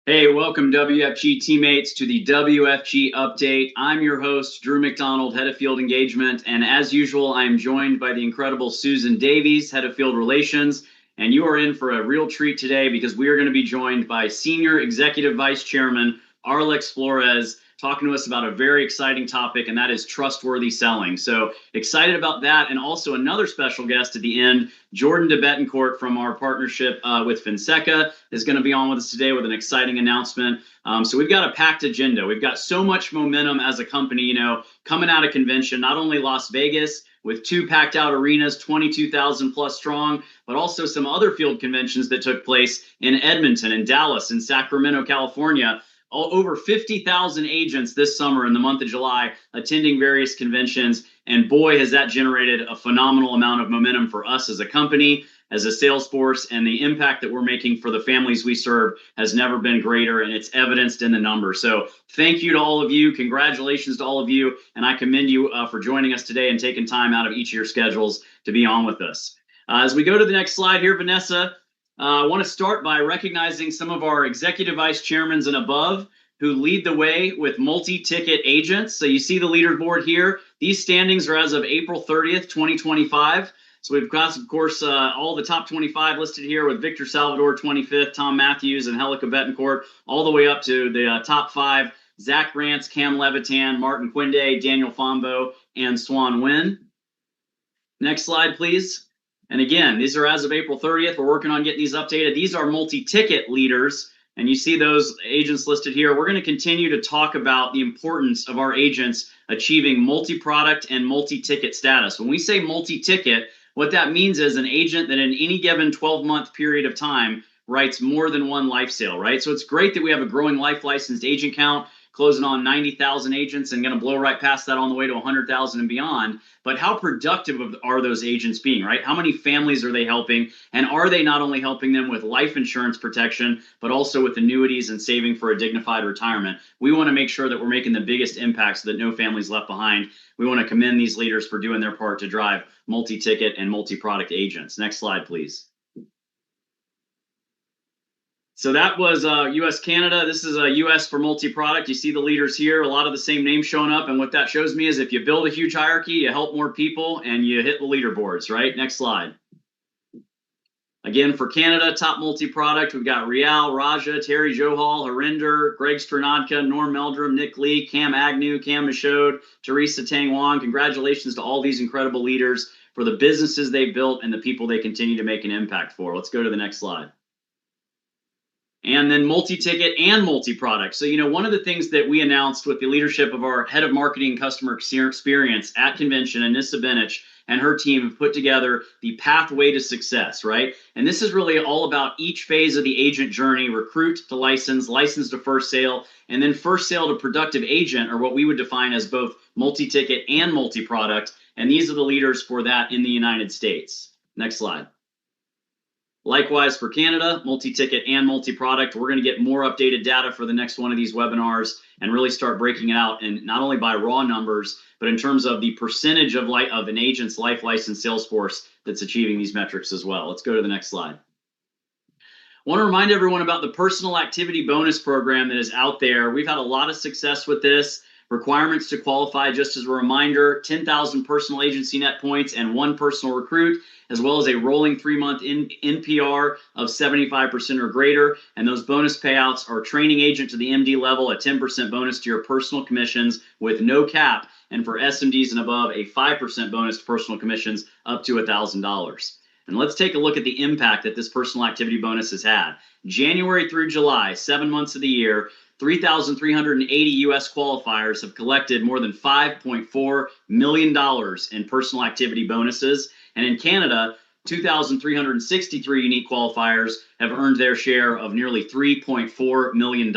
Hey, welcome WFG teammates to the WFG update. I'm your host, Drew McDonald, head of field engagement. And as usual, I'm joined by the incredible Susan Davies, head of field relations. And you are in for a real treat today because we are going to be joined by Senior Executive Vice Chairman Arlex Flores, talking to us about a very exciting topic, and that is trustworthy selling. So excited about that. And also another special guest at the end, Jordan de Betancourt from our partnership with Finseca is going to be on with us today with an exciting announcement. So we've got a packed agenda. We've got so much momentum as a company, coming out of convention, not only Las Vegas with two packed out arenas, 22,000 plus strong, but also some other field conventions that took place in Edmonton and Dallas and Sacramento, California. Over 50,000 agents this summer in the month of July attending various conventions. And boy, has that generated a phenomenal amount of momentum for us as a company, as a sales force, and the impact that we're making for the families we serve has never been greater, and it's evidenced in the numbers. So thank you to all of you. Congratulations to all of you. And I commend you for joining us today and taking time out of each of your schedules to be on with us. As we go to the next slide here, Vanessa, I want to start by recognizing some of our executive vice chairmen and above who lead the way with multi-ticket agents. So you see the leaderboard here. These standings are as of April 30th, 2025. So we've got, of course, all the top 25 listed here with Victor Salvador 25th, Tom Matthews, and Helica Betancourt, all the way up to the top five, Zach Rance, Cam Levitan, Martin Quinde, Daniel Fombo, and Swan Nguyen. Next slide, please. And again, these are as of April 30th. We're working on getting these updated. These are multi-ticket leaders, and you see those agents listed here. We're going to continue to talk about the importance of our agents achieving multi-product and multi-ticket status. When we say multi-ticket, what that means is an agent that in any given 12-month period of time writes more than one life sale, right? So it's great that we have a growing life licensed agent count, closing on 90,000 agents and going to blow right past that on the way to 100,000 and beyond. But how productive are those agents being, right? How many families are they helping? And are they not only helping them with life insurance protection, but also with annuities and saving for a dignified retirement? We want to make sure that we're making the biggest impact so that no family's left behind. We want to commend these leaders for doing their part to drive multi-ticket and multi-product agents. Next slide, please. So that was US Canada. This is US for multi-product. You see the leaders here, a lot of the same names showing up. And what that shows me is if you build a huge hierarchy, you help more people and you hit the leaderboards, right? Next slide. Again, for Canada, top multi-product, we've got Rial, Raja, Terry Johal, Harinder, Greg Stronadka, Norm Meldrum, Nick Lee, Cam Agnew, Cam Michaud, Teresa Tang Wong. Congratulations to all these incredible leaders for the businesses they built and the people they continue to make an impact for. Let's go to the next slide. And then multi-ticket and multi-product. So, one of the things that we announced with the leadership of our head of marketing and customer experience at convention, Anissa Benich, and her team have put together the pathway to success, right? And this is really all about each phase of the agent journey: recruit to license, license to first sale, and then first sale to productive agent, or what we would define as both multi-ticket and multi-product. And these are the leaders for that in the United States. Next slide. Likewise for Canada, multi-ticket and multi-product. We're going to get more updated data for the next one of these webinars and really start breaking it out, and not only by raw numbers, but in terms of the percentage of an agent's life license sales force that's achieving these metrics as well. Let's go to the next slide. I want to remind everyone about the personal activity bonus program that is out there. We've had a lot of success with this. Requirements to qualify, just as a reminder: 10,000 personal agency net points and one personal recruit, as well as a rolling 3-month NPR of 75% or greater. And those bonus payouts are training agent to the MD level, a 10% bonus to your personal commissions with no cap. And for SMDs and above, a 5% bonus to personal commissions up to $1,000. And let's take a look at the impact that this personal activity bonus has had. January through July, 7 months of the year, 3,380 US qualifiers have collected more than $5.4 million in personal activity bonuses. And in Canada, 2,363 unique qualifiers have earned their share of nearly $3.4 million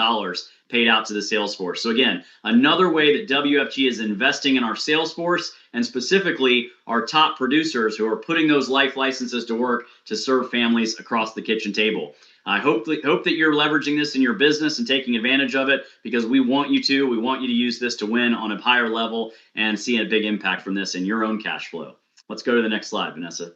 paid out to the sales force. So again, another way that WFG is investing in our sales force, and specifically our top producers who are putting those life licenses to work to serve families across the kitchen table. I hope that you're leveraging this in your business and taking advantage of it, because we want you to. We want you to use this to win on a higher level and see a big impact from this in your own cash flow. Let's go to the next slide, Vanessa.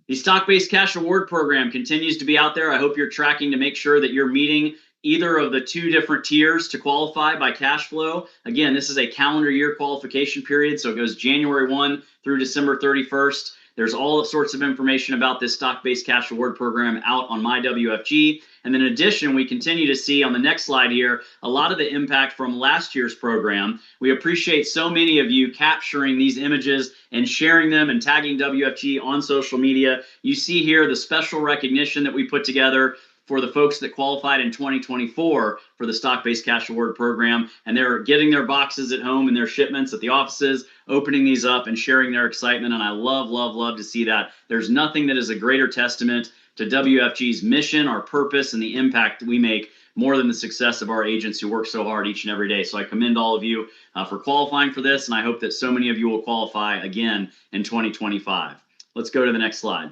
The stock-based cash award program continues to be out there. I hope you're tracking to make sure that you're meeting either of the two different tiers to qualify by cash flow. Again, this is a calendar year qualification period, so it goes January 1 through December 31st. There's all sorts of information about this stock-based cash reward program out on my WFG. And then in addition, we continue to see on the next slide here a lot of the impact from last year's program. We appreciate so many of you capturing these images and sharing them and tagging WFG on social media. You see here the special recognition that we put together for the folks that qualified in 2024 for the stock-based cash award program, and they're getting their boxes at home and their shipments at the offices, opening these up and sharing their excitement. And I love to see that. There's nothing that is a greater testament to WFG's mission, our purpose, and the impact that we make more than the success of our agents who work so hard each and every day. So I commend all of you for qualifying for this, and I hope that so many of you will qualify again in 2025. Let's go to the next slide.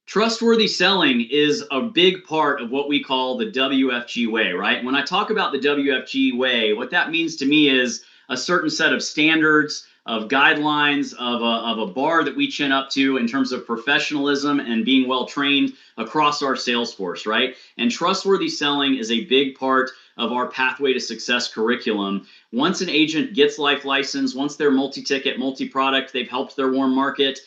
Trustworthy selling is a big part of what we call the WFG way, right? When I talk about the WFG way, what that means to me is a certain set of standards, of guidelines, of a bar that we chin up to in terms of professionalism and being well trained across our sales force, right? And trustworthy selling is a big part of our Pathway to Success curriculum. Once an agent gets life license, once they're multi-ticket, multi-product, they've helped their warm market,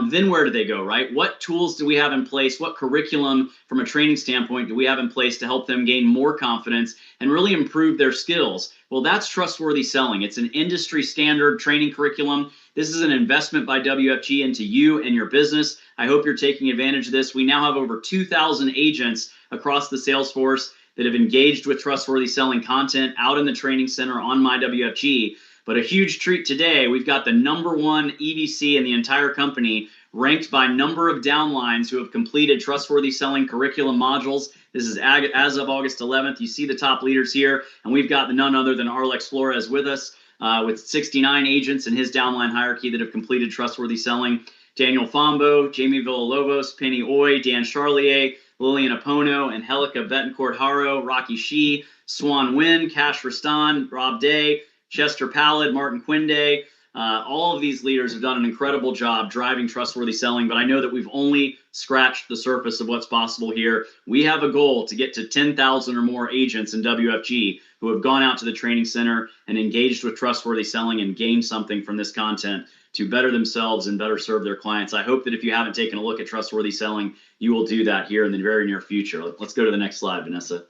then where do they go, right? What tools do we have in place? What curriculum from a training standpoint do we have in place to help them gain more confidence and really improve their skills? Well, that's trustworthy selling. It's an industry standard training curriculum. This is an investment by WFG into you and your business. I hope you're taking advantage of this. We now have over 2,000 agents across the sales force that have engaged with trustworthy selling content out in the training center on my WFG. But a huge treat today, we've got the #1 EVC in the entire company, ranked by number of downlines who have completed trustworthy selling curriculum modules. This is as of August 11th. You see the top leaders here, and we've got none other than Arlex Flores with us, with 69 agents in his downline hierarchy that have completed trustworthy selling. Daniel Fombo, Jamie Villalobos, Penny Oy, Dan Charlier, Lillian Apono, Angelica Betancourt-Haro, Rocky Shee, Swan Wynn, Cash Rastan, Rob Day, Chester Pallid, Martin Quinde. All of these leaders have done an incredible job driving trustworthy selling, but I know that we've only scratched the surface of what's possible here. We have a goal to get to 10,000 or more agents in WFG who have gone out to the training center and engaged with trustworthy selling and gained something from this content to better themselves and better serve their clients. I hope that if you haven't taken a look at trustworthy selling, you will do that here in the very near future. Let's go to the next slide, Vanessa.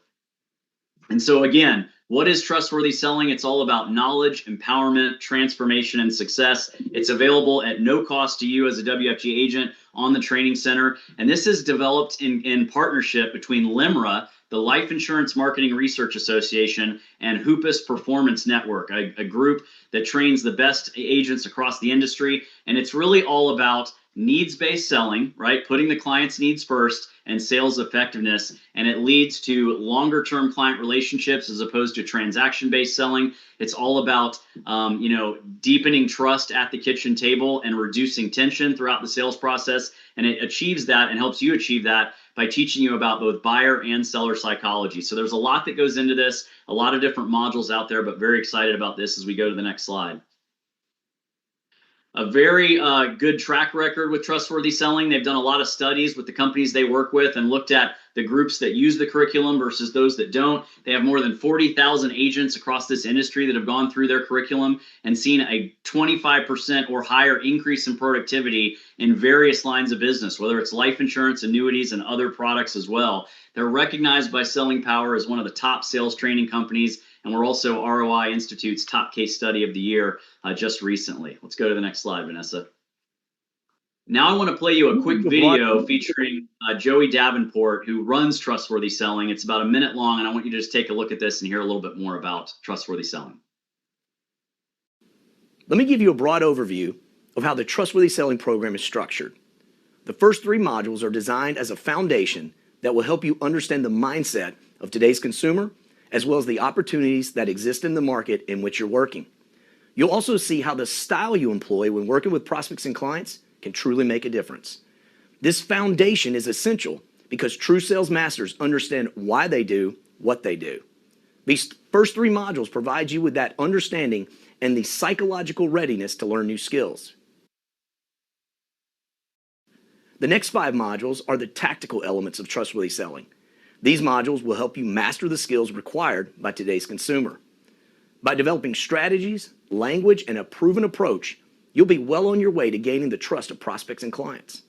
And so again, what is trustworthy selling? It's all about knowledge, empowerment, transformation, and success. It's available at no cost to you as a WFG agent on the training center. And this is developed in partnership between LIMRA, the Life Insurance Marketing Research Association, and Hoopus Performance Network, a group that trains the best agents across the industry. And it's really all about needs-based selling, right? Putting the client's needs first and sales effectiveness. And it leads to longer-term client relationships as opposed to transaction-based selling. It's all about, deepening trust at the kitchen table and reducing tension throughout the sales process. And it achieves that and helps you achieve that by teaching you about both buyer and seller psychology. So there's a lot that goes into this, a lot of different modules out there, but very excited about this as we go to the next slide. A very good track record with trustworthy selling. They've done a lot of studies with the companies they work with and looked at the groups that use the curriculum versus those that don't. They have more than 40,000 agents across this industry that have gone through their curriculum and seen a 25% or higher increase in productivity in various lines of business, whether it's life insurance, annuities, and other products as well. They're recognized by Selling Power as one of the top sales training companies, and we're also ROI Institute's top case study of the year just recently. Let's go to the next slide, Vanessa. Now I want to play you a quick video featuring Joey Davenport, who runs Trustworthy Selling. It's about a minute long, and I want you to just take a look at this and hear a little bit more about Trustworthy Selling. Let me give you a broad overview of how the Trustworthy Selling program is structured. The first 3 modules are designed as a foundation that will help you understand the mindset of today's consumer, as well as the opportunities that exist in the market in which you're working. You'll also see how the style you employ when working with prospects and clients can truly make a difference. This foundation is essential because true sales masters understand why they do what they do. These first 3 modules provide you with that understanding and the psychological readiness to learn new skills. The next 5 modules are the tactical elements of trustworthy selling. These modules will help you master the skills required by today's consumer. By developing strategies, language, and a proven approach, you'll be well on your way to gaining the trust of prospects and clients.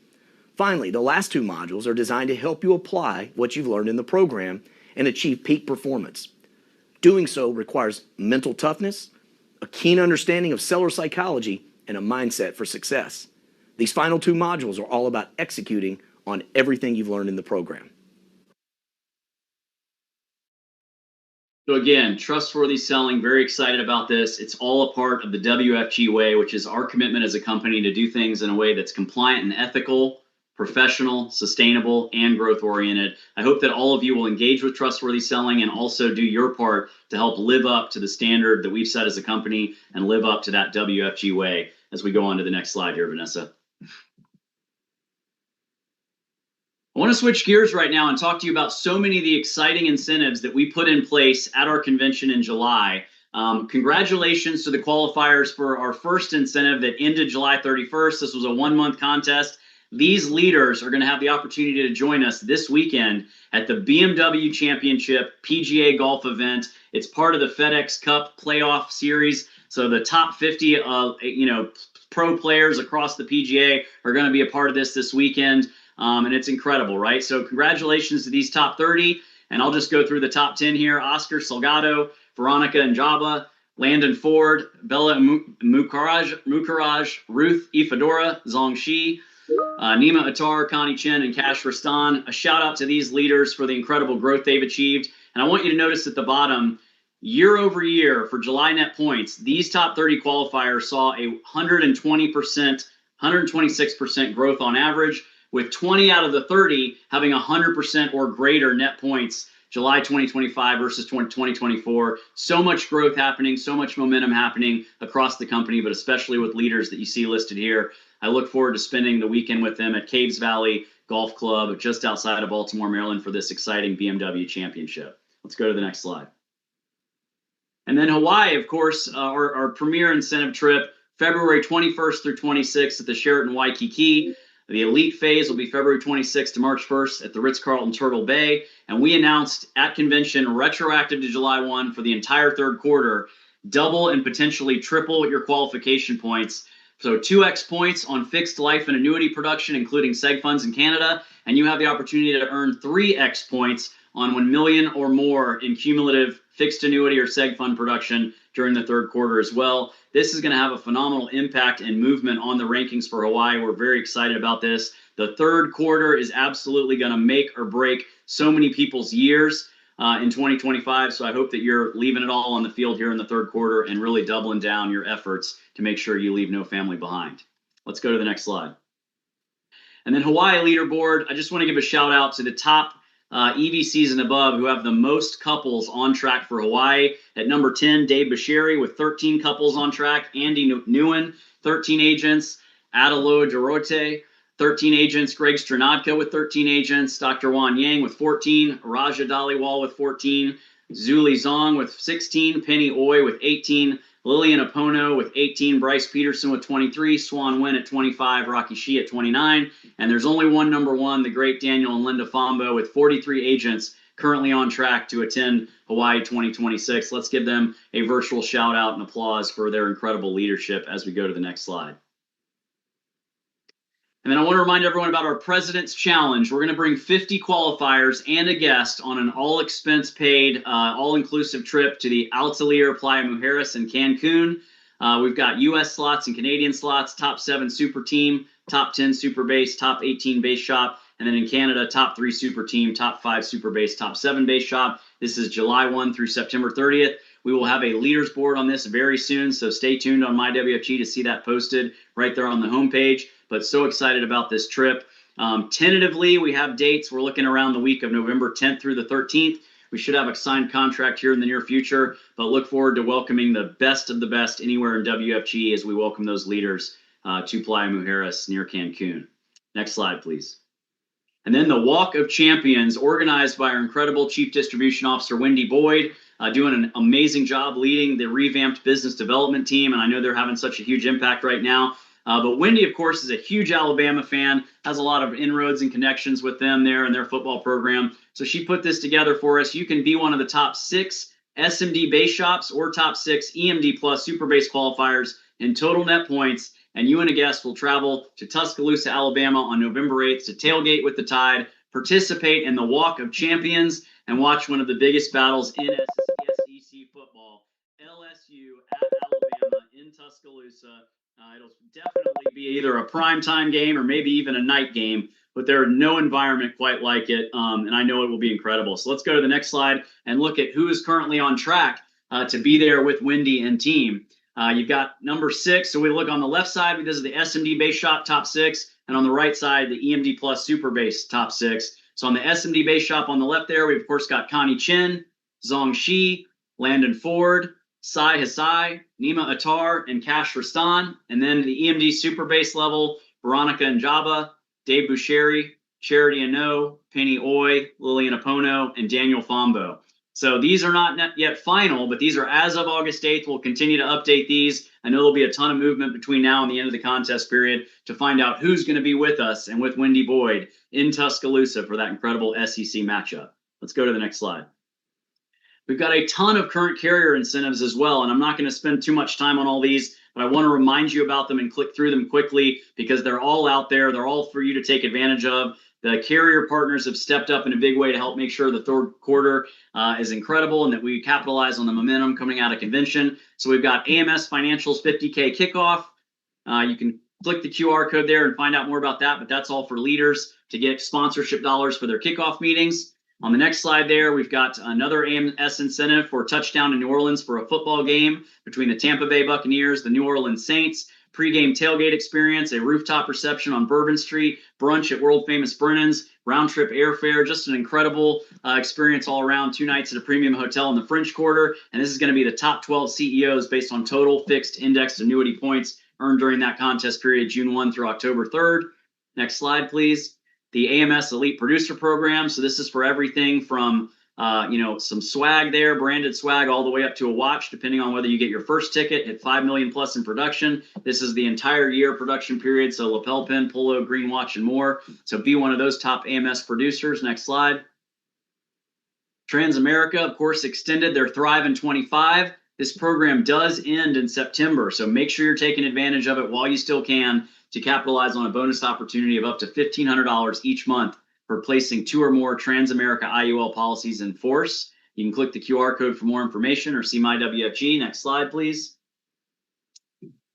Finally, the last 2 modules are designed to help you apply what you've learned in the program and achieve peak performance. Doing so requires mental toughness, a keen understanding of seller psychology, and a mindset for success. These final 2 modules are all about executing on everything you've learned in the program. So again, trustworthy selling, very excited about this. It's all a part of the WFG way, which is our commitment as a company to do things in a way that's compliant and ethical, professional, sustainable, and growth oriented. I hope that all of you will engage with trustworthy selling and also do your part to help live up to the standard that we've set as a company and live up to that WFG way as we go on to the next slide here, Vanessa. I want to switch gears right now and talk to you about so many of the exciting incentives that we put in place at our convention in July. Congratulations to the qualifiers for our first incentive that ended July 31st. This was a 1-month contest. These leaders are going to have the opportunity to join us this weekend at the BMW Championship PGA Golf event. It's part of the FedEx Cup playoff series. So the top 50 pro players across the PGA are going to be a part of this weekend. And it's incredible, right? So congratulations to these top 30. And I'll just go through the top 10 here. Oscar Salgado, Veronica Njaba, Landon Ford, Bella Mukharaj, Ruth Ifadora, Zong Shi, Nima Attar, Connie Chen, and Kash Rastan. A shout out to these leaders for the incredible growth they've achieved. And I want you to notice at the bottom, year over year for July net points, these top 30 qualifiers saw a 120%, 126% growth on average, with 20 out of the 30 having 100% or greater net points July 2025 versus 2024. So much growth happening, so much momentum happening across the company, but especially with leaders that you see listed here. I look forward to spending the weekend with them at Caves Valley Golf Club just outside of Baltimore, Maryland for this exciting BMW championship. Let's go to the next slide. And then Hawaii, of course, our premier incentive trip, February 21st through 26th at the Sheraton Waikiki. The elite phase will be February 26th to March 1st at the Ritz-Carlton Turtle Bay. And we announced at convention, retroactive to July 1 for the entire third quarter, double and potentially triple your qualification points. So 2x points on fixed life and annuity production, including seg funds in Canada. And you have the opportunity to earn 3x points on 1 million or more in cumulative fixed annuity or seg fund production during the third quarter as well. This is going to have a phenomenal impact and movement on the rankings for Hawaii. We're very excited about this. The third quarter is absolutely going to make or break so many people's years in 2025. So I hope that you're leaving it all on the field here in the third quarter and really doubling down your efforts to make sure you leave no family behind. Let's go to the next slide. And then Hawaii leaderboard, I just want to give a shout out to the top EVCs and above who have the most couples on track for Hawaii. At number 10, Dave Bashiri with 13 couples on track. Andy Nguyen, 13 agents. Adelo Dorote, 13 agents. Greg Stranodka with 13 agents. Dr. Juan Yang with 14. Raja Dhaliwal with 14. Zuli Zong with 16. Penny Oi with 18. Lillian Apono with 18, Bryce Peterson with 23, Swan Wynn at 25, Rocky Shee at 29, and there's only one number one, the great Daniel and Linda Fombo with 43 agents currently on track to attend Hawaii 2026. Let's give them a virtual shout out and applause for their incredible leadership as we go to the next slide. And then I want to remind everyone about our President's Challenge. We're going to bring 50 qualifiers and a guest on an all-expense paid, all-inclusive trip to the Altalir Playa Mujeres in Cancun. We've got U.S. slots and Canadian slots, top 7 super team, top 10 super base, top 18 base shop, and then in Canada, top 3 super team, top 5 super base, top 7 base shop. This is July 1 through September 30th. We will have a leaders board on this very soon, so stay tuned on MyWFG to see that posted right there on the homepage. But so excited about this trip. Tentatively, we have dates. We're looking around the week of November 10th through the 13th. We should have a signed contract here in the near future, but look forward to welcoming the best of the best anywhere in WFG as we welcome those leaders to Playa Mujeres near Cancun. Next slide, please. And then the Walk of Champions, organized by our incredible Chief Distribution Officer, Wendy Boyd, doing an amazing job leading the revamped business development team. And I know they're having such a huge impact right now. But Wendy, of course, is a huge Alabama fan, has a lot of inroads and connections with them there in their football program. So she put this together for us. You can be one of the top 6 SMD base shops or top 6 EMD plus super base qualifiers in total net points. And you and a guest will travel to Tuscaloosa, Alabama on November 8th to tailgate with the Tide, participate in the Walk of Champions, and watch one of the biggest battles in SEC football, LSU at Alabama in Tuscaloosa. It'll definitely be either a primetime game or maybe even a night game, but there's no environment quite like it, and I know it will be incredible. So let's go to the next slide and look at who is currently on track to be there with Wendy and team. You've got number 6. So we look on the left side, this is the SMD base shop top 6, and on the right side, the EMD plus super base top 6. So on the SMD base shop on the left there, we've of course got Connie Chin, Zong Shi, Landon Ford, Sai Hasai, Nima Attar, and Kash Rastan. And then the EMD super base level, Veronica Njaba, Dave Busheri, Charity Ano, Penny Oy, Lillian Apono, and Daniel Fombo. So these are not yet final, but these are as of August 8th. We'll continue to update these. I know there'll be a ton of movement between now and the end of the contest period to find out who's going to be with us and with Wendy Boyd in Tuscaloosa for that incredible SEC matchup. Let's go to the next slide. We've got a ton of current carrier incentives as well, and I'm not going to spend too much time on all these, but I want to remind you about them and click through them quickly because they're all out there. They're all for you to take advantage of. The carrier partners have stepped up in a big way to help make sure the third quarter is incredible and that we capitalize on the momentum coming out of convention. So we've got AMS Financials 50K kickoff. You can click the QR code there and find out more about that, but that's all for leaders to get sponsorship dollars for their kickoff meetings. On the next slide there, we've got another AMS incentive for touchdown in New Orleans for a football game between the Tampa Bay Buccaneers, the New Orleans Saints, pregame tailgate experience, a rooftop reception on Bourbon Street, brunch at world famous Brennan's, round trip airfare, just an incredible experience all around, 2 nights at a premium hotel in the French Quarter. And this is going to be the top 12 CEOs based on total fixed indexed annuity points earned during that contest period, June 1 through October 3rd. Next slide, please. The AMS Elite Producer Program. So this is for everything from some swag there, branded swag, all the way up to a watch, depending on whether you get your first ticket at 5 million plus in production. This is the entire year production period. So lapel pin, polo, green watch, and more. So be one of those top AMS producers. Next slide. Transamerica, of course, extended their Thrive in 25. This program does end in September. So make sure you're taking advantage of it while you still can to capitalize on a bonus opportunity of up to $1,500 each month for placing 2 or more Transamerica IUL policies in force. You can click the QR code for more information or see my WFG. Next slide, please.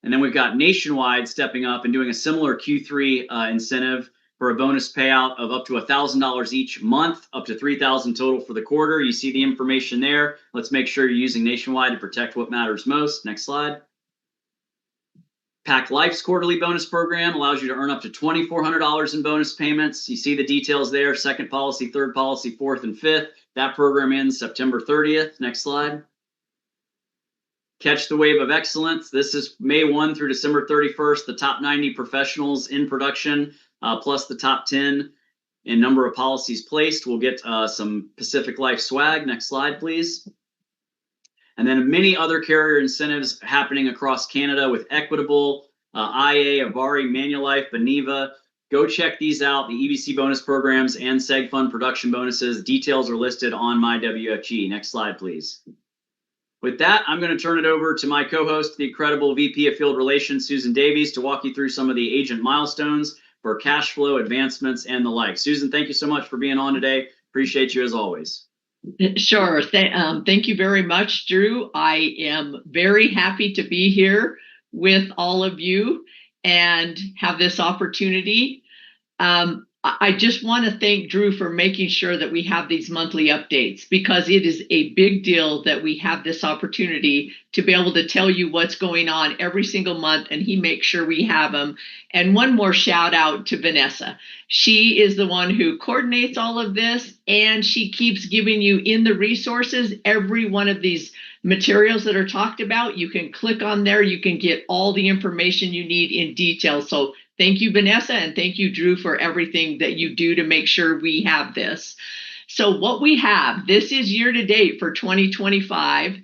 And then we've got Nationwide stepping up and doing a similar Q3 incentive for a bonus payout of up to $1,000 each month, up to $3,000 total for the quarter. You see the information there. Let's make sure you're using Nationwide to protect what matters most. Next slide. Pac Life's quarterly bonus program allows you to earn up to $2,400 in bonus payments. You see the details there, second policy, third policy, fourth, and fifth. That program ends September 30th. Next slide. Catch the Wave of Excellence. This is May 1 through December 31st. The top 90 professionals in production, plus the top 10 in number of policies placed. We'll get some Pacific Life swag. Next slide, please. And then many other carrier incentives happening across Canada with Equitable, IA, Avari, Manulife, Beneva. Go check these out, the EBC bonus programs and Seg Fund production bonuses. Details are listed on my WFG. Next slide, please. With that, I'm going to turn it over to my co-host, the incredible VP of Field Relations, Susan Davies, to walk you through some of the agent milestones for cash flow advancements and the like. Susan, thank you so much for being on today. Appreciate you as always. Sure. Thank you very much, Drew. I am very happy to be here with all of you and have this opportunity. I just want to thank Drew for making sure that we have these monthly updates, because it is a big deal that we have this opportunity to be able to tell you what's going on every single month, and he makes sure we have them. And one more shout out to Vanessa. She is the one who coordinates all of this, and she keeps giving you in the resources every one of these materials that are talked about. You can click on there. You can get all the information you need in detail. So thank you, Vanessa, and thank you, Drew, for everything that you do to make sure we have this. So what we have, this is year to date for 2025.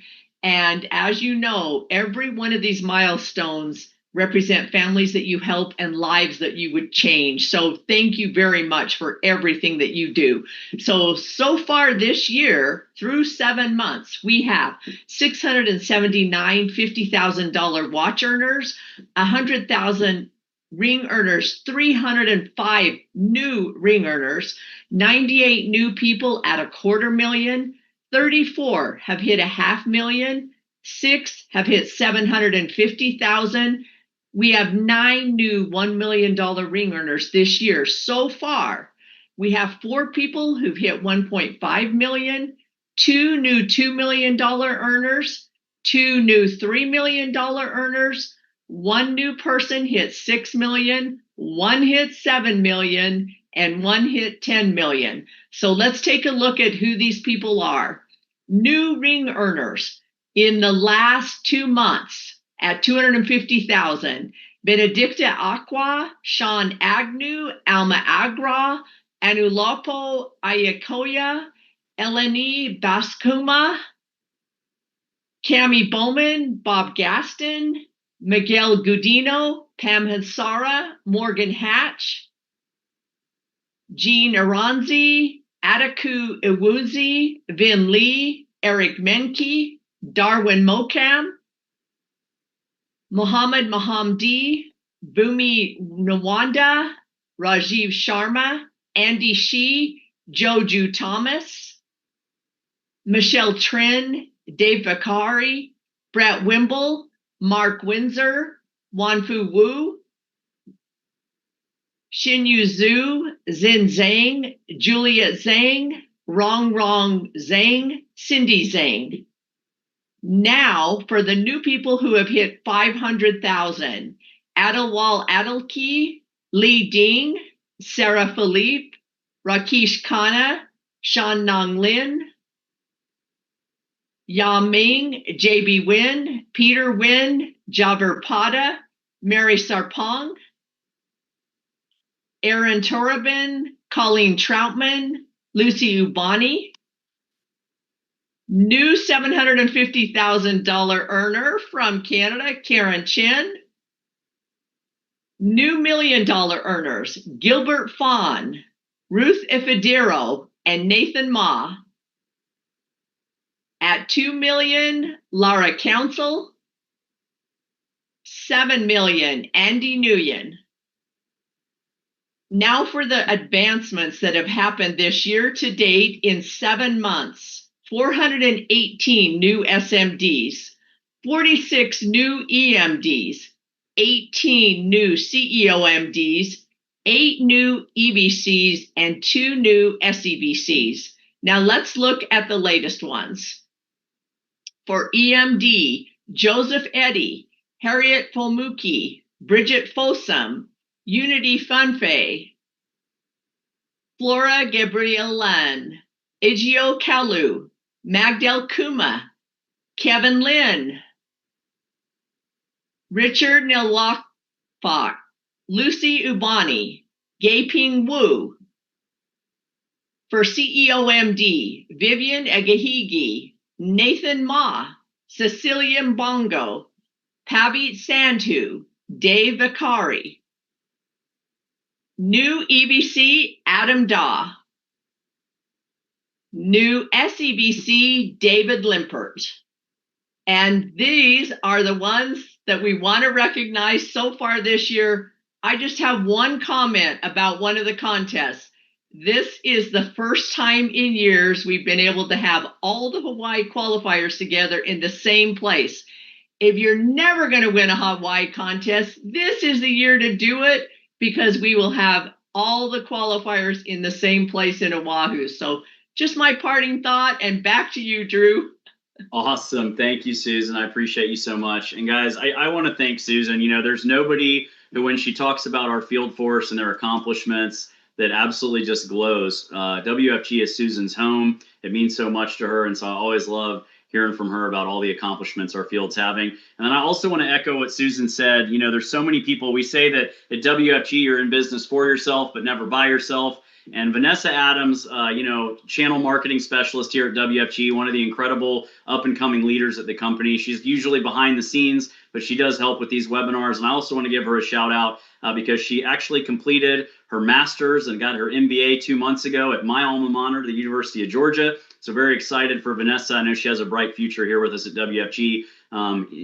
And as you know, every one of these milestones represent families that you help and lives that you would change. So thank you very much for everything that you do. So far this year, through 7 months, we have 679 $50,000 watch earners, 100,000 ring earners, 305 new ring earners, 98 new people at $250,000, 34 have hit $500,000, 6 have hit $750,000. We have 9 new $1 million ring earners this year. So far, we have 4 people who've hit $1.5 million, 2 new $2 million earners, 2 new $3 million earners, 1 new person hit $6 million, 1 hit $7 million, and 1 hit $10 million. So let's take a look at who these people are. New ring earners in the last 2 months at $250,000. Benedicta Aqua, Sean Agnew, Alma Agra, Anulapo Ayakoya, Eleni Baskuma, Cami Bowman, Bob Gaston, Miguel Gudino, Pam Hansara, Morgan Hatch, Jean Aranzi, Ataku Iwuzi, Vin Lee, Eric Menke, Darwin Mokam, Muhammad Mahamdi, Bhumi Nawanda, Rajiv Sharma, Andy Shee, Joju Thomas, Michelle Trin, Dave Bakari, Brett Wimble, Mark Windsor, Wanfu Wu, Xinyu Zhu, Zin Zhang, Juliet Zhang, Rong Zhang, Cindy Zhang. Now, for the new people who have hit 500,000, Adilwal Adilki, Li Ding, Sarah Philippe, Rakesh Khanna, Shan Nang Lin, Ya Ming, JB Win, Peter Win, Javer Pada, Mary Sarpong, Aaron Torabin, Colleen Troutman, Lucy Ubani. New $750,000 earner from Canada, Karen Chen. New $1 million earners, Gilbert Fawn, Ruth Ifedero, and Nathan Ma. At $2 million, Lara Council. $7 million, Andy Nguyen. Now for the advancements that have happened this year to date in 7 months. 418 new SMDs, 46 new EMDs, 18 new CEOMDs, 8 new EBCs, and 2 new SEBCs. Now let's look at the latest ones. For EMD, Joseph Eddy, Harriet Fomuki, Bridget Fossum, Unity Funfei, Flora Gabrielan, Igio Kalu, Magdal Kuma, Kevin Lynn, Richard Nilwakfak, Lucy Ubani, Gaping Wu. For CEOMD, Vivian Agahigi, Nathan Ma, Cecilia Mbongo, Pavit Sandhu, Dave Bakari. New EBC, Adam Daw. New SEBC, David Limpert. And these are the ones that we want to recognize so far this year. I just have one comment about one of the contests. This is the first time in years we've been able to have all the Hawaii qualifiers together in the same place. If you're never going to win a Hawaii contest, this is the year to do it, because we will have all the qualifiers in the same place in Oahu. So just my parting thought, and back to you, Drew. Awesome. Thank you, Susan. I appreciate you so much. And guys, I want to thank Susan. You know, there's nobody who, when she talks about our field force and their accomplishments, that absolutely just glows. WFG is Susan's home. It means so much to her. And so I always love hearing from her about all the accomplishments our field's having. And then I also want to echo what Susan said. You know, there's so many people. We say that at WFG, you're in business for yourself, but never by yourself. And Vanessa Adams, channel marketing specialist here at WFG, one of the incredible up and coming leaders at the company. She's usually behind the scenes, but she does help with these webinars. And I also want to give her a shout out because she actually completed her master's and got her MBA 2 months ago at my alma mater, the University of Georgia. So very excited for Vanessa. I know she has a bright future here with us at WFG,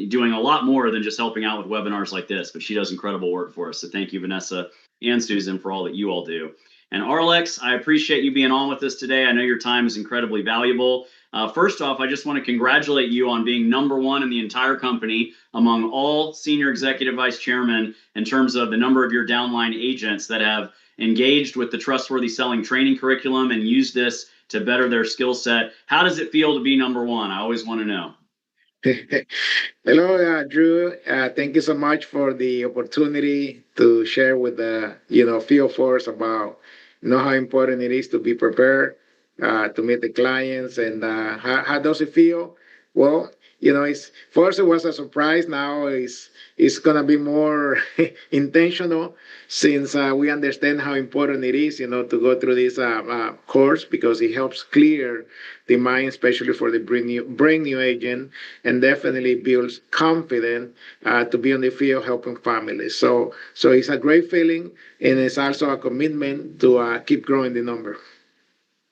doing a lot more than just helping out with webinars like this, but she does incredible work for us. So thank you, Vanessa and Susan, for all that you all do. And Arlex, I appreciate you being on with us today. I know your time is incredibly valuable. First off, I just want to congratulate you on being #1 in the entire company among all senior executive vice chairmen in terms of the number of your downline agents that have engaged with the trustworthy selling training curriculum and used this to better their skill set. How does it feel to be #1? I always want to know. Hello, Drew. Thank you so much for the opportunity to share with the few of us about how important it is to be prepared to meet the clients and how does it feel? Well, it's first it was a surprise. Now it's gonna be more intentional since we understand how important it is, to go through this course because it helps clear the mind, especially for the brand new agent, and definitely builds confidence to be on the field helping families. So it's a great feeling, and it's also a commitment to keep growing the number.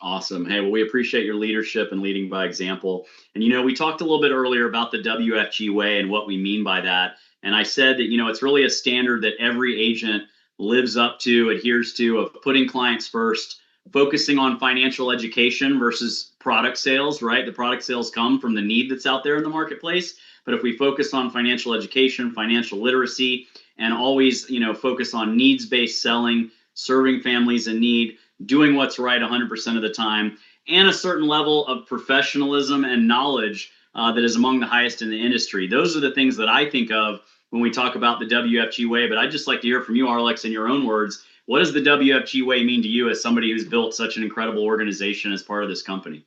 Awesome. Hey, well, we appreciate your leadership and leading by example. And, we talked a little bit earlier about the WFG way and what we mean by that. And I said that, it's really a standard that every agent lives up to, adheres to, of putting clients first, focusing on financial education versus product sales, right? The product sales come from the need that's out there in the marketplace. But if we focus on financial education, financial literacy, and always, focus on needs-based selling, serving families in need, doing what's right 100% of the time, and a certain level of professionalism and knowledge that is among the highest in the industry. Those are the things that I think of when we talk about the WFG way. But I'd just like to hear from you, Arlex, in your own words. What does the WFG way mean to you as somebody who's built such an incredible organization as part of this company?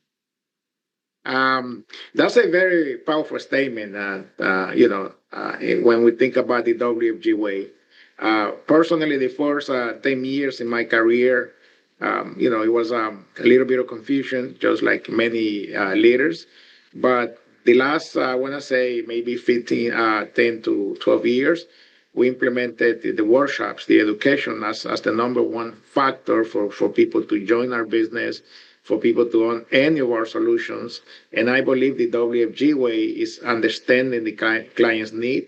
That's a very powerful statement. When we think about the WFG way, personally, the first 10 years in my career, it was a little bit of confusion, just like many leaders. But the last, I want to say, maybe 10 to 12 years, we implemented the workshops, the education as the #1 factor for people to join our business, for people to own any of our solutions. And I believe the WFG way is understanding the client's need.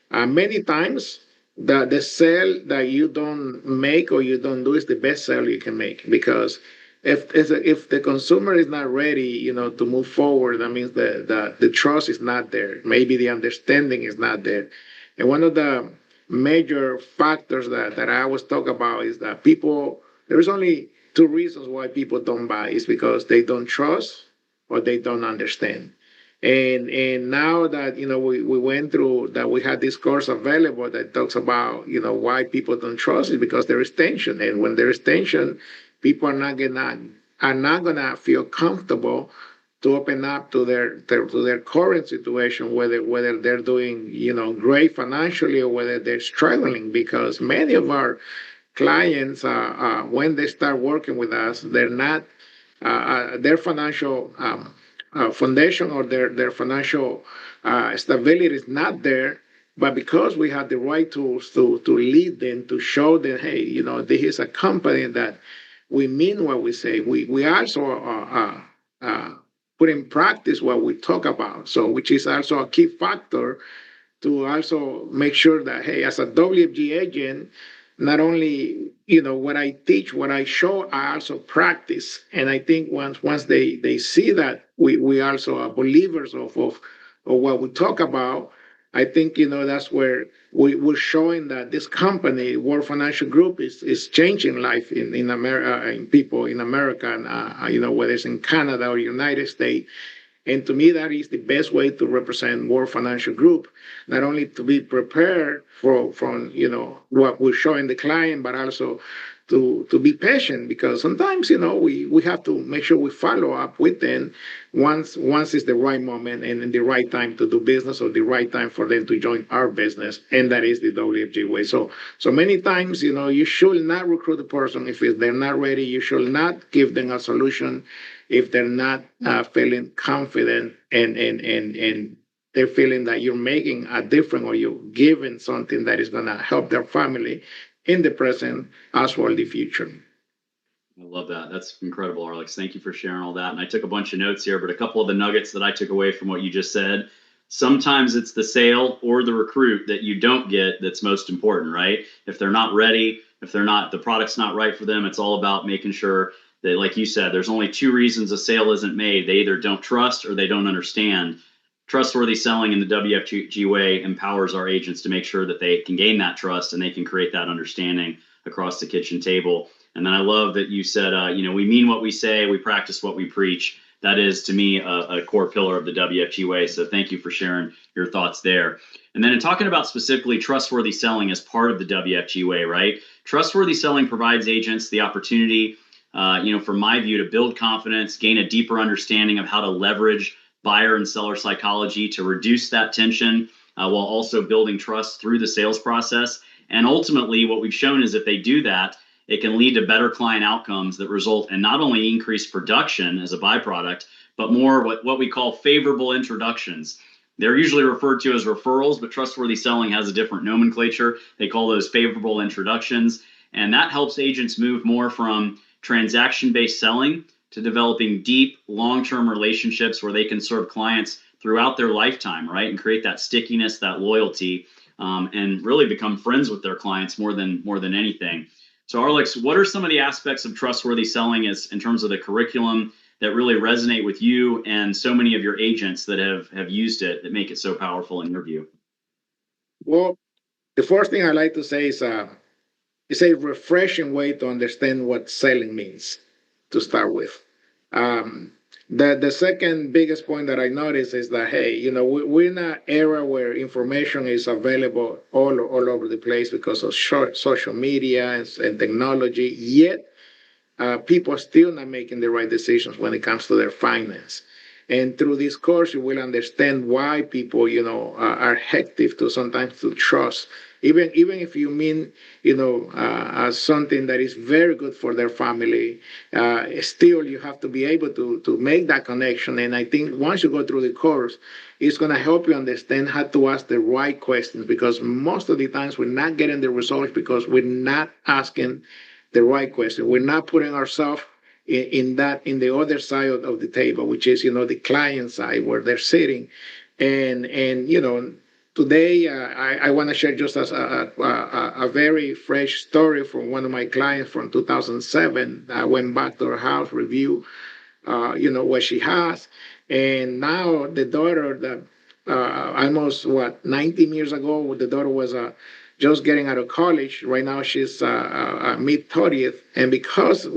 Many times, the sale that you don't make or you don't do is the best sale you can make, because if the consumer is not ready, to move forward, that means the trust is not there. Maybe the understanding is not there. And one of the major factors that I always talk about is that there's only two reasons why people don't buy. It's because they don't trust or they don't understand. And now that we went through that, we had this course available that talks about why people don't trust is because there is tension, and when there is tension, people are not gonna feel comfortable to open up to their current situation, whether they're doing great financially or whether they're struggling, because many of our clients when they start working with us, they're not their financial foundation or their financial stability is not there. But because we have the right tools to lead them, to show them, hey, this is a company that we mean what we say. We also put in practice what we talk about. So, which is also a key factor to also make sure that, hey, as a WFG agent, not only what I teach, what I show, I also practice. And I think once they see that we also are believers of what we talk about, I think that's where we're showing that this company, World Financial Group, is changing life in America, in people in America, and whether it's in Canada or United States. And to me, that is the best way to represent World Financial Group, not only to be prepared from what we're showing the client, but also to be patient, because sometimes we have to make sure we follow up with them once it's the right moment and the right time to do business, or the right time for them to join our business, and that is the WFG way. So many times you should not recruit a person if they're not ready. You should not give them a solution if they're not feeling confident and they're feeling that you're making a difference or you're giving something that is going to help their family in the present as well the future. I love that. That's incredible, Alex. Thank you for sharing all that. And I took a bunch of notes here, but a couple of the nuggets that I took away from what you just said. Sometimes it's the sale or the recruit that you don't get that's most important, right? If they're not ready, if the product's not right for them, it's all about making sure that, like you said, there's only two reasons a sale isn't made. They either don't trust or they don't understand. Trustworthy selling in the WFG way empowers our agents to make sure that they can gain that trust and they can create that understanding across the kitchen table. And then I love that you said, we mean what we say, we practice what we preach. That is, to me, a core pillar of the WFG way. So thank you for sharing your thoughts there. And then in talking about specifically trustworthy selling as part of the WFG way, right? Trustworthy selling provides agents the opportunity, from my view, to build confidence, gain a deeper understanding of how to leverage buyer and seller psychology to reduce that tension while also building trust through the sales process. And ultimately, what we've shown is if they do that, it can lead to better client outcomes that result in not only increased production as a byproduct, but more what we call favorable introductions. They're usually referred to as referrals, but trustworthy selling has a different nomenclature. They call those favorable introductions. And that helps agents move more from transaction-based selling to developing deep, long-term relationships where they can serve clients throughout their lifetime, right? And create that stickiness, that loyalty, and really become friends with their clients more than anything. So Alex, what are some of the aspects of trustworthy selling in terms of the curriculum that really resonate with you and so many of your agents that have used it that make it so powerful in your view? Well, the first thing I like to say is it's a refreshing way to understand what selling means to start with. The second biggest point that I notice is that, hey, we're in an era where information is available all over the place because of social media and technology, yet people are still not making the right decisions when it comes to their finance. And through this course, you will understand why people, are hectic to sometimes to trust, even if you mean, something that is very good for their family. Still, you have to be able to make that connection. And I think once you go through the course, it's going to help you understand how to ask the right questions, because most of the times we're not getting the results because we're not asking the right question. We're not putting ourselves in the other side of the table, which is the client side where they're sitting, and today I want to share just as a very fresh story from one of my clients from 2007. I went back to her house, review what she has, and now the daughter that almost 19 years ago, the daughter was just getting out of college. Right now she's mid 30th, and because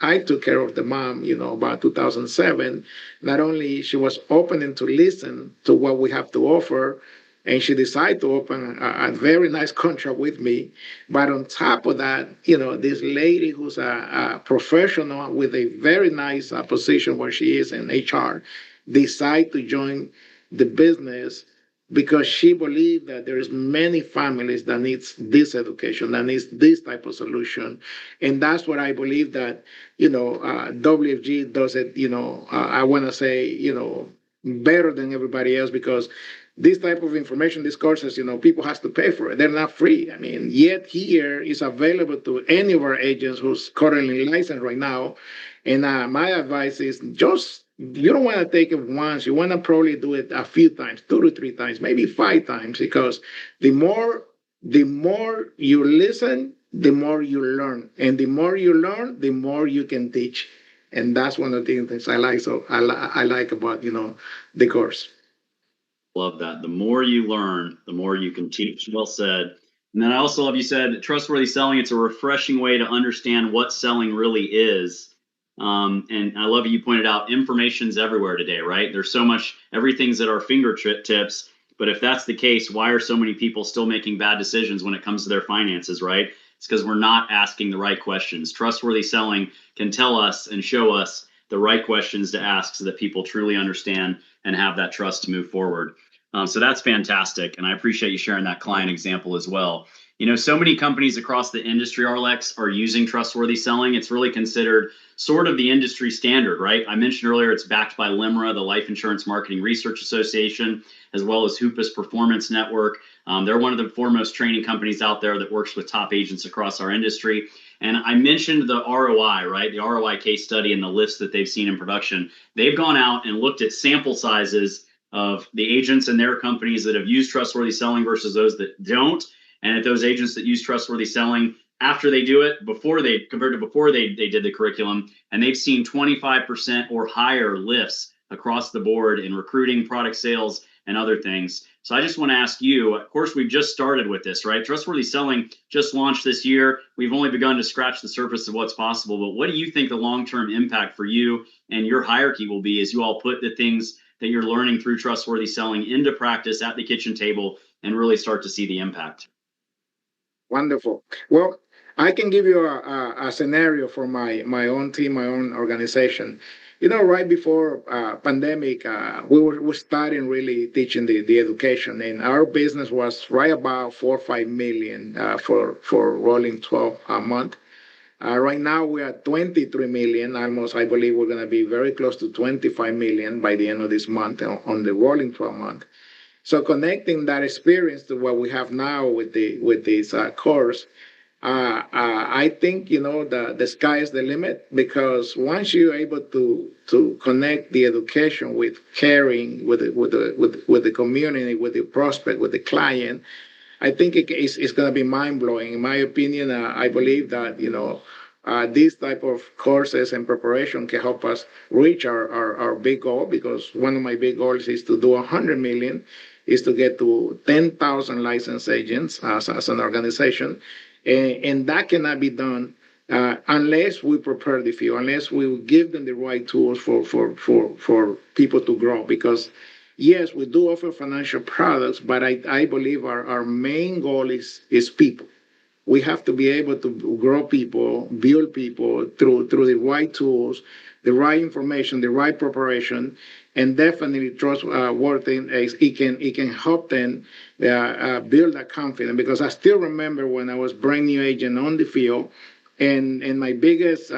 I took care of the mom, about 2007. Not only she was opening to listen to what we have to offer, and she decided to open a very nice contract with me. But on top of that, this lady who's a professional with a very nice position where she is in HR, decided to join the business because she believed that there's many families that needs this education, that needs this type of solution. And that's what I believe that, WFG does it, I want to say, better than everybody else, because this type of information, these courses, people has to pay for it. They're not free. I mean, yet here is available to any of our agents who's currently licensed right now. And my advice is you don't want to take it once. You want to probably do it a few times, 2 to 3 times, maybe 5 times, because the more you listen, the more you learn. And the more you learn, the more you can teach. And that's one of the things I like. So I like about, the course. Love that. The more you learn, the more you can teach. Well said. And then I also love you said trustworthy selling. It's a refreshing way to understand what selling really is. And I love you pointed out information's everywhere today, right? There's so much, everything's at our fingertips. But if that's the case, why are so many people still making bad decisions when it comes to their finances, right? It's because we're not asking the right questions. Trustworthy selling can tell us and show us the right questions to ask so that people truly understand and have that trust to move forward. So that's fantastic. And I appreciate you sharing that client example as well. You know, so many companies across the industry, Arlex, are using trustworthy selling. It's really considered sort of the industry standard, right? I mentioned earlier it's backed by LIMRA, the Life Insurance Marketing Research Association, as well as Hoopus Performance Network. They're one of the foremost training companies out there that works with top agents across our industry. And I mentioned the ROI, right? The ROI case study and the lifts that they've seen in production. They've gone out and looked at sample sizes of the agents and their companies that have used trustworthy selling versus those that don't. And at those agents that use trustworthy selling after they do it, compared to before they did the curriculum, and they've seen 25% or higher lifts across the board in recruiting, product sales, and other things. So I just want to ask you, of course, we've just started with this, right? Trustworthy selling just launched this year. We've only begun to scratch the surface of what's possible, but what do you think the long-term impact for you and your hierarchy will be as you all put the things that you're learning through trustworthy selling into practice at the kitchen table and really start to see the impact? Wonderful. Well, I can give you a scenario for my own team, my own organization. You know, right before pandemic, we starting really teaching the education, and our business was right about 4 or 5 million for rolling 12 a month. Right now we are 23 million, almost. I believe we're going to be very close to 25 million by the end of this month on the rolling 12 month. So connecting that experience to what we have now with this course, I think the sky is the limit, because once you're able to connect the education with caring with the community, with the prospect, with the client, I think it's going to be mind blowing. In my opinion, I believe that these type of courses and preparation can help us reach our big goal, because one of my big goals is to do 100 million, is to get to 10,000 licensed agents as an organization. And that cannot be done unless we prepare the field, unless we give them the right tools for people to grow. Because yes, we do offer financial products, but I believe our main goal is people. We have to be able to grow people, build people through the right tools, the right information, the right preparation, and definitely trustworthy. It can help them build that confidence. Because I still remember when I was brand new agent on the field, and my biggest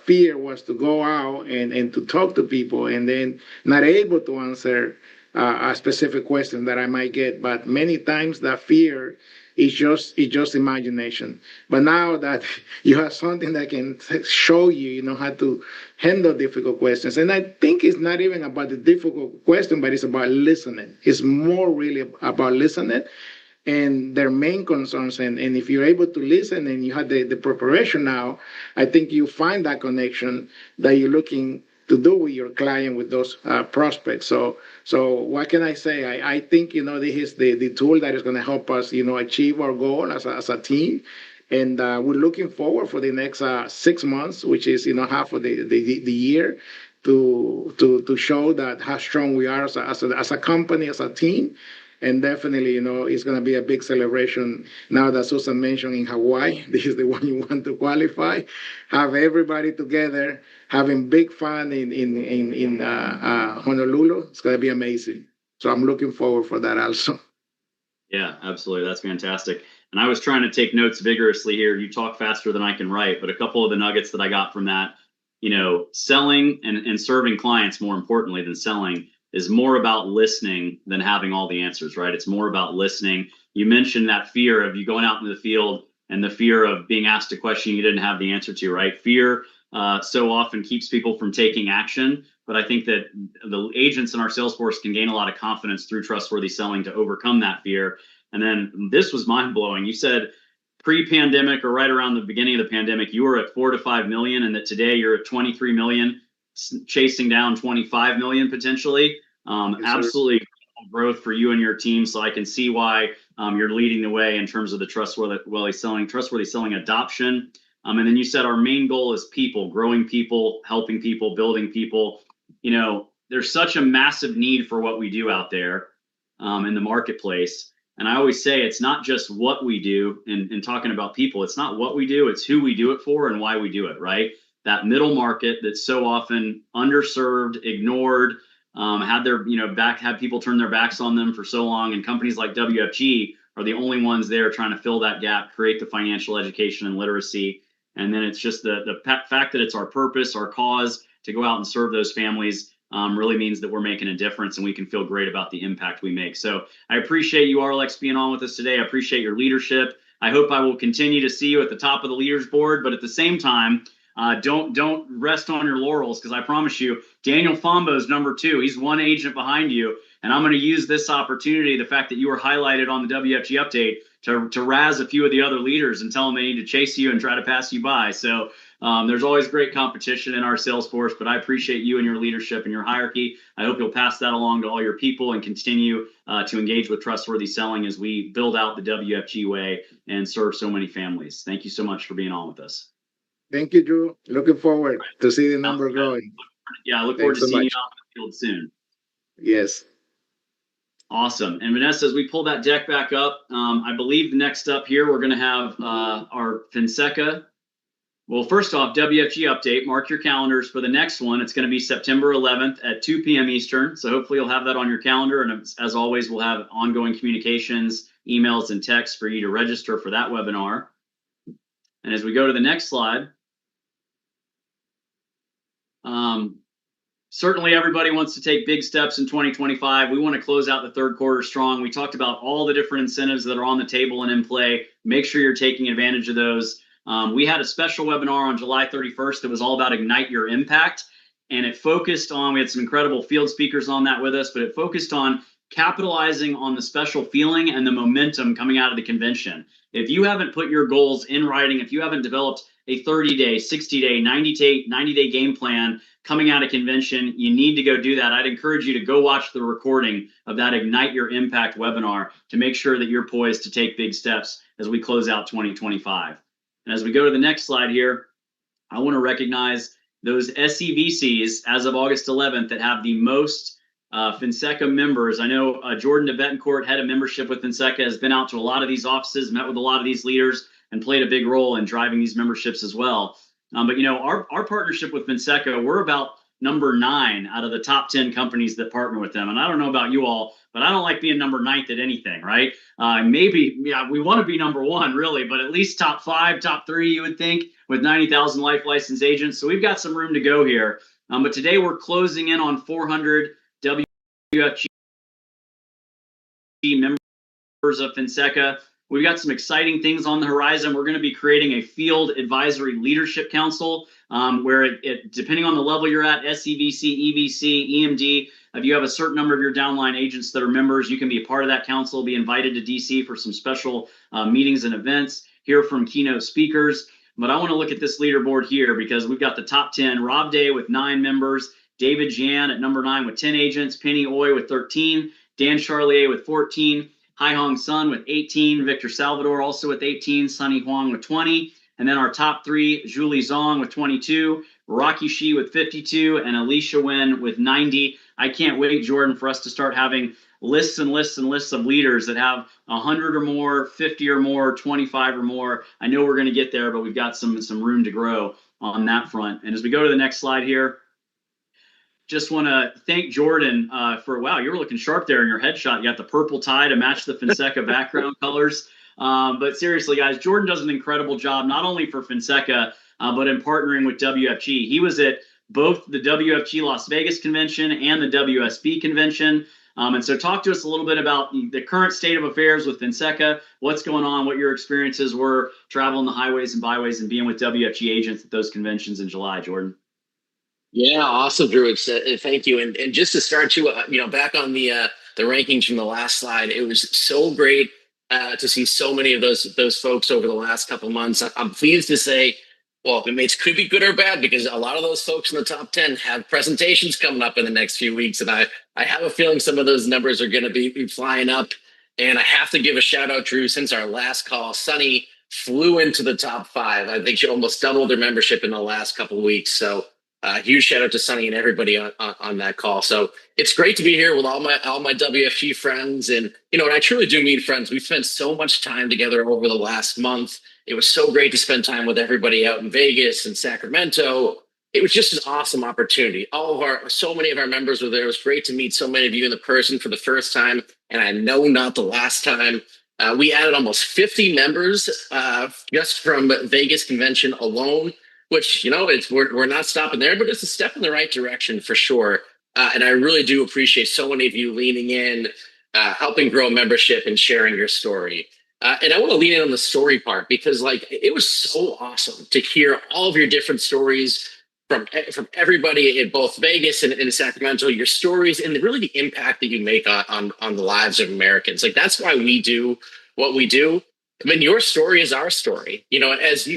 fear was to go out and to talk to people, and then not able to answer a specific question that I might get. But many times that fear is just imagination. But now that you have something that can show you, how to handle difficult questions. And I think it's not even about the difficult question, but it's about listening. It's more really about listening and their main concerns. And if you're able to listen and you have the preparation now, I think you find that connection that you're looking to do with your client, with those prospects. So what can I say? I think, this is the tool that is going to help us, achieve our goal as a team. And we're looking forward for the next 6 months, which is, half of the year, to show that how strong we are as a company, as a team. And definitely, it's going to be a big celebration now that Susan mentioned in Hawaii. This is the one you want to qualify. Have everybody together, having big fun in Honolulu. It's going to be amazing. So I'm looking forward for that also. Yeah, absolutely. That's fantastic. And I was trying to take notes vigorously here. You talk faster than I can write, but a couple of the nuggets that I got from that, selling and serving clients, more importantly than selling, is more about listening than having all the answers, right? It's more about listening. You mentioned that fear of you going out into the field and the fear of being asked a question you didn't have the answer to, right? Fear so often keeps people from taking action. But I think that the agents in our sales force can gain a lot of confidence through trustworthy selling to overcome that fear. And then this was mind blowing. You said pre-pandemic or right around the beginning of the pandemic, you were at 4 to 5 million, and that today you're at 23 million, chasing down 25 million potentially. Absolutely growth for you and your team. So I can see why you're leading the way in terms of the trustworthy selling adoption. And then you said our main goal is people, growing people, helping people, building people. There's such a massive need for what we do out there in the marketplace. And I always say it's not just what we do in talking about people. It's not what we do, it's who we do it for and why we do it, right? That middle market that's so often underserved, ignored, had their, had people turn their backs on them for so long. And companies like WFG are the only ones there trying to fill that gap, create the financial education and literacy. And then it's just the fact that it's our purpose, our cause to go out and serve those families really means that we're making a difference and we can feel great about the impact we make. So I appreciate you, RLX, being on with us today. I appreciate your leadership. I hope I will continue to see you at the top of the leaders board, but at the same time, don't rest on your laurels, because I promise you, Daniel Fombo is number 2. He's one agent behind you. And I'm going to use this opportunity, the fact that you were highlighted on the WFG update, to razz a few of the other leaders and tell them they need to chase you and try to pass you by. So there's always great competition in our sales force, but I appreciate you and your leadership and your hierarchy. I hope you'll pass that along to all your people and continue to engage with trustworthy selling as we build out the WFG way and serve so many families. Thank you so much for being on with us. Thank you, Drew. Looking forward to see the number growing. Yeah, I look forward to seeing you out in the field soon. Yes. Awesome. And Vanessa, as we pull that deck back up, I believe next up here, we're going to have our Finseca. Well, first off, WFG update. Mark your calendars for the next one. It's going to be September 11th at 2 p.m. Eastern. So hopefully you'll have that on your calendar. And as always, we'll have ongoing communications, emails, and texts for you to register for that webinar. And as we go to the next slide, certainly everybody wants to take big steps in 2025. We want to close out the third quarter strong. We talked about all the different incentives that are on the table and in play. Make sure you're taking advantage of those. We had a special webinar on July 31st that was all about Ignite Your Impact. And it focused on, we had some incredible field speakers on that with us, but it focused on capitalizing on the special feeling and the momentum coming out of the convention. If you haven't put your goals in writing, if you haven't developed a 30-day, 60-day, 90-day game plan coming out of convention, you need to go do that. I'd encourage you to go watch the recording of that Ignite Your Impact webinar to make sure that you're poised to take big steps as we close out 2025. And as we go to the next slide here, I want to recognize those SEVCs as of August 11th that have the most Finseca members. I know Jordan de Betancourt, head of membership with Finseca, has been out to a lot of these offices, met with a lot of these leaders, and played a big role in driving these memberships as well. But our partnership with Finseca, we're about number 9 out of the top 10 companies that partner with them. And I don't know about you all, but I don't like being number 9th at anything, right? Maybe, we want to be number 1, really, but at least top 5, top 3, you would think, with 90,000 life licensed agents. So we've got some room to go here. But today we're closing in on 400 WFG members of Finseca. We've got some exciting things on the horizon. We're going to be creating a field advisory leadership council where it depending on the level you're at, SEVC, EVC, EMD, if you have a certain number of your downline agents that are members, you can be a part of that council, be invited to DC for some special meetings and events, hear from keynote speakers. But I want to look at this leaderboard here because we've got the top 10, Rob Day with 9 members, David Jan at number 9 with 10 agents, Penny Oy with 13, Dan Charlier with 14, Hai Hong Sun with 18, Victor Salvador also with 18, Sunny Huang with 20, and then our top 3, Julie Zong with 22, Rocky Shi with 52, and Alicia Wen with 90. I can't wait, Jordan, for us to start having lists and lists and lists of leaders that have 100 or more, 50 or more, 25 or more. I know we're going to get there, but we've got some room to grow on that front. And as we go to the next slide here, just want to thank Jordan for, wow, you were looking sharp there in your headshot. You got the purple tie to match the Finseca background colors. But seriously, guys, Jordan does an incredible job, not only for Finseca, but in partnering with WFG. He was at both the WFG Las Vegas convention and the WSB convention. And so talk to us a little bit about the current state of affairs with Finseca, what's going on, what your experiences were traveling the highways and byways and being with WFG agents at those conventions in July, Jordan. Yeah, awesome, Drew. Thank you. And just to start you, back on the rankings from the last slide, it was so great to see so many of those folks over the last couple months. I'm pleased to say, well, it could be good or bad because a lot of those folks in the top 10 have presentations coming up in the next few weeks, and I have a feeling some of those numbers are going to be flying up. And I have to give a shout out, Drew, since our last call, Sunny flew into the top 5. I think she almost doubled her membership in the last couple of weeks. So. Huge shout out to Sunny and everybody on that call. So it's great to be here with all my WFG friends, and and I truly do mean friends. We've spent so much time together over the last month. It was so great to spend time with everybody out in Vegas and Sacramento, it was just an awesome opportunity. So many of our members were there. It was great to meet so many of you in the person for the first time, and I know not the last time. We added almost 50 members just from Vegas convention alone, which, we're not stopping there, but it's a step in the right direction for sure. And I really do appreciate so many of you leaning in, helping grow membership and sharing your story. And I want to lean in on the story part because it was so awesome to hear all of your different stories from everybody in both Vegas and in Sacramento, your stories and really the impact that you make on the lives of Americans. That's why we do what we do. I mean, your story is our story. As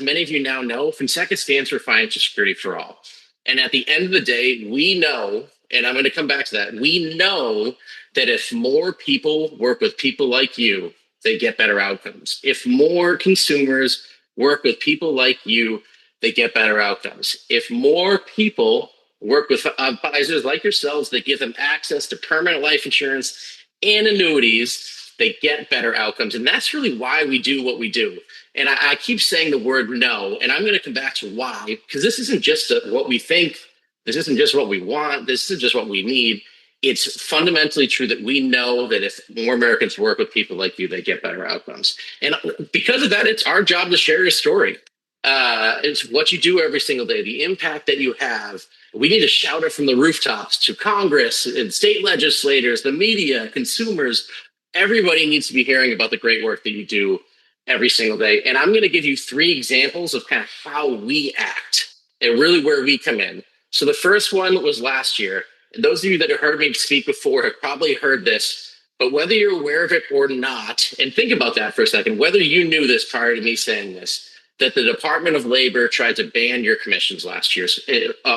many of you now know, Fonseca stands for Financial Security for All. And at the end of the day, we know, and I'm going to come back to that, we know that if more people work with people like you, they get better outcomes. If more consumers work with people like you, they get better outcomes. If more people work with advisors like yourselves that give them access to permanent life insurance and annuities, they get better outcomes. And that's really why we do what we do. And I keep saying the word no, and I'm going to come back to why, because this isn't just what we think. This isn't just what we want. This isn't just what we need. It's fundamentally true that we know that if more Americans work with people like you, they get better outcomes. And because of that, it's our job to share your story. It's what you do every single day, the impact that you have. We need to shout it from the rooftops to Congress and state legislators, the media, consumers. Everybody needs to be hearing about the great work that you do every single day. And I'm going to give you 3 examples of kind of how we act and really where we come in. So the first one was last year. And those of you that have heard me speak before have probably heard this, but whether you're aware of it or not, and think about that for a second, whether you knew this prior to me saying this, that the Department of Labor tried to ban your commissions last year,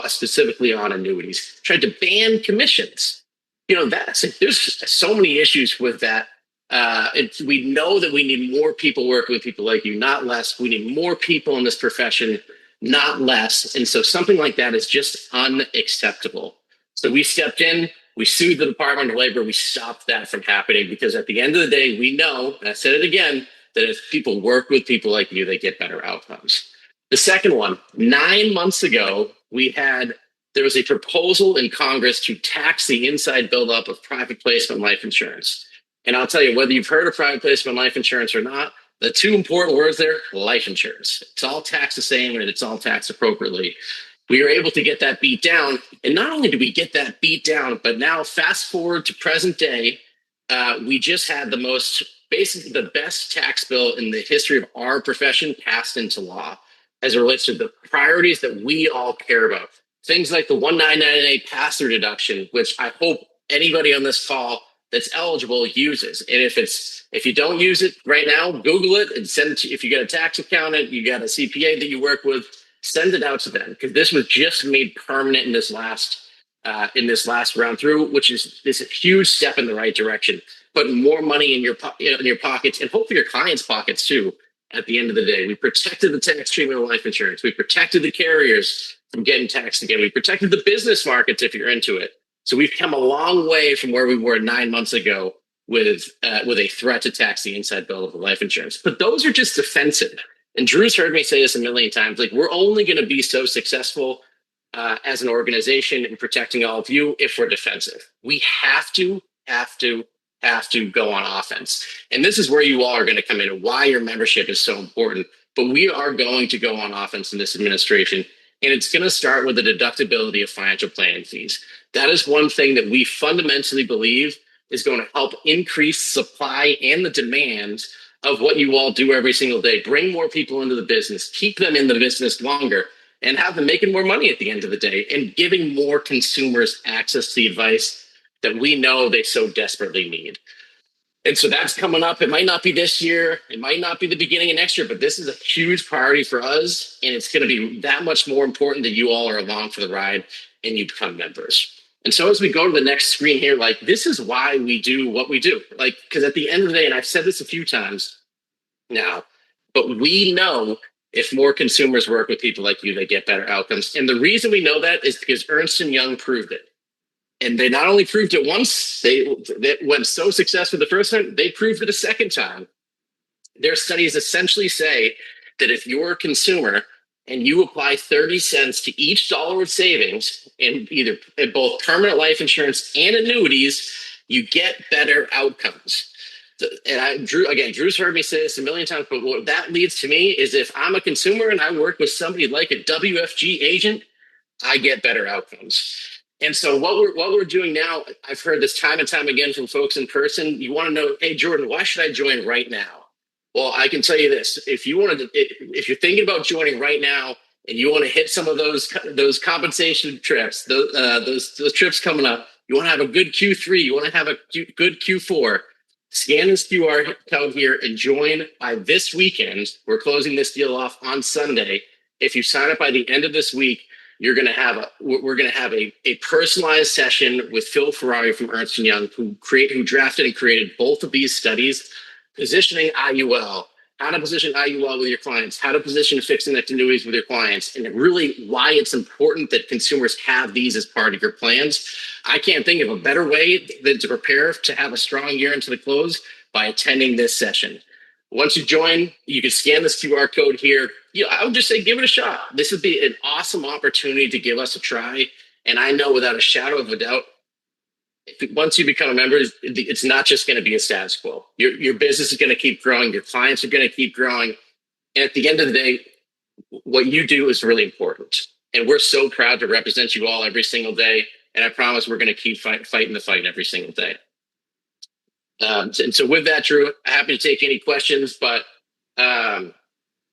specifically on annuities, tried to ban commissions. There's so many issues with that. We know that we need more people working with people like you, not less. We need more people in this profession, not less. And so something like that is just unacceptable. So we stepped in, we sued the Department of Labor, we stopped that from happening because at the end of the day, we know, and I said it again, that if people work with people like you, they get better outcomes. The second one, 9 months ago, there was a proposal in Congress to tax the inside buildup of private placement life insurance. And I'll tell you, whether you've heard of private placement life insurance or not, the 2 important words there, life insurance. It's all taxed the same and it's all taxed appropriately. We were able to get that beat down. And not only did we get that beat down, but now fast forward to present day, we just had basically the best tax bill in the history of our profession passed into law as it relates to the priorities that we all care about. Things like the 1998 pass-through deduction, which I hope anybody on this call that's eligible uses. And if you don't use it right now, Google it and send it to, if you got a tax accountant, you got a CPA that you work with, send it out to them because this was just made permanent in this last round through, which is this huge step in the right direction. Put more money in your pockets and hopefully your clients' pockets too. At the end of the day, we protected the tax treatment of life insurance. We protected the carriers from getting taxed again. We protected the business markets if you're into it. So we've come a long way from where we were 9 months ago with a threat to tax the inside bill of the life insurance. But those are just defensive. And Drew's heard me say this a million times. We're only going to be so successful as an organization in protecting all of you if we're defensive. We have to go on offense. And this is where you all are going to come in and why your membership is so important. But we are going to go on offense in this administration. And it's going to start with the deductibility of financial planning fees. That is one thing that we fundamentally believe is going to help increase supply and the demand of what you all do every single day. Bring more people into the business, keep them in the business longer, and have them making more money at the end of the day and giving more consumers access to the advice that we know they so desperately need. And so that's coming up. It might not be this year. It might not be the beginning of next year, but this is a huge priority for us. And it's going to be that much more important that you all are along for the ride and you become members. And so as we go to the next screen here, this is why we do what we do. Because at the end of the day, and I've said this a few times now, but we know if more consumers work with people like you, they get better outcomes. And the reason we know that is because Ernst & Young proved it. And they not only proved it once, they went so successful the first time, they proved it a second time. Their studies essentially say that if you're a consumer and you apply 30 cents to each dollar of savings in both permanent life insurance and annuities, you get better outcomes. And Drew's heard me say this a million times, but what that leads to me is if I'm a consumer and I work with somebody like a WFG agent, I get better outcomes. And so what we're doing now, I've heard this time and time again from folks in person. You want to know, hey, Jordan, why should I join right now? Well, I can tell you this: if you're thinking about joining right now and you want to hit some of those compensation trips, those trips coming up, you want to have a good Q3, you want to have a good Q4. Scan this QR code here and join by this weekend. We're closing this deal off on Sunday. If you sign up by the end of this week, we're going to have a personalized session with Phil Ferrari from Ernst & Young, who drafted and created both of these studies, positioning IUL, how to position IUL with your clients, how to position fixed index annuities with your clients, and really why it's important that consumers have these as part of your plans. I can't think of a better way than to prepare to have a strong year into the close by attending this session. Once you join, you can scan this QR code here. I would just say give it a shot. This would be an awesome opportunity to give us a try. And I know without a shadow of a doubt, once you become a member, it's not just going to be a status quo. Your business is going to keep growing. Your clients are going to keep growing. And at the end of the day, what you do is really important. And we're so proud to represent you all every single day. And I promise we're going to keep fighting the fight every single day. And so with that, Drew, happy to take any questions, but appreciate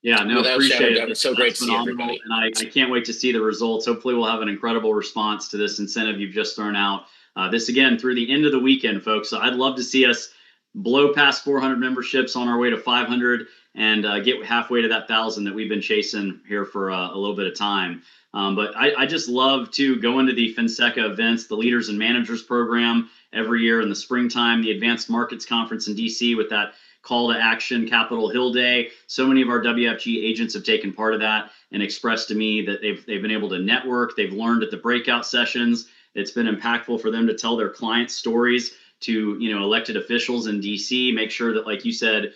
it. It's so great to see everybody. And I can't wait to see the results. Hopefully we'll have an incredible response to this incentive you've just thrown out. This again through the end of the weekend, folks. So I'd love to see us blow past 400 memberships on our way to 500 and get halfway to that 1,000 that we've been chasing here for a little bit of time. But I just love to go into the Finseca events, the Leaders and Managers program every year in the springtime, the Advanced Markets Conference in DC with that call to action, Capitol Hill Day. So many of our WFG agents have taken part of that and expressed to me that they've been able to network. They've learned at the breakout sessions. It's been impactful for them to tell their clients' stories to elected officials in DC, make sure that, like you said,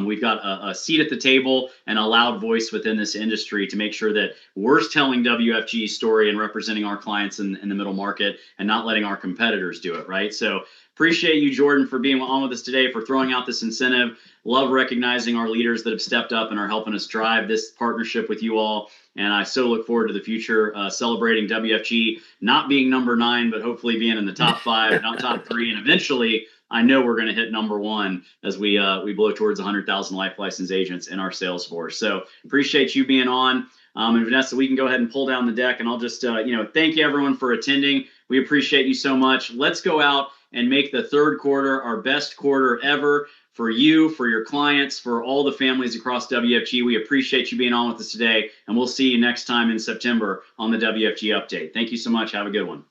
we've got a seat at the table and a loud voice within this industry to make sure that we're telling WFG's story and representing our clients in the middle market and not letting our competitors do it, right? So appreciate you, Jordan, for being on with us today, for throwing out this incentive. Love recognizing our leaders that have stepped up and are helping us drive this partnership with you all. And I so look forward to the future, celebrating WFG not being number 9, but hopefully being in the top 5, not top 3. And eventually, I know we're going to hit number 1 as we blow towards 100,000 life license agents in our sales force. So appreciate you being on. And Vanessa, we can go ahead and pull down the deck. And I'll just, thank you, everyone, for attending. We appreciate you so much. Let's go out and make the third quarter our best quarter ever. For you, for your clients, for all the families across WFG. We appreciate you being on with us today, and we'll see you next time in September on the WFG Update. Thank you so much. Have a good one.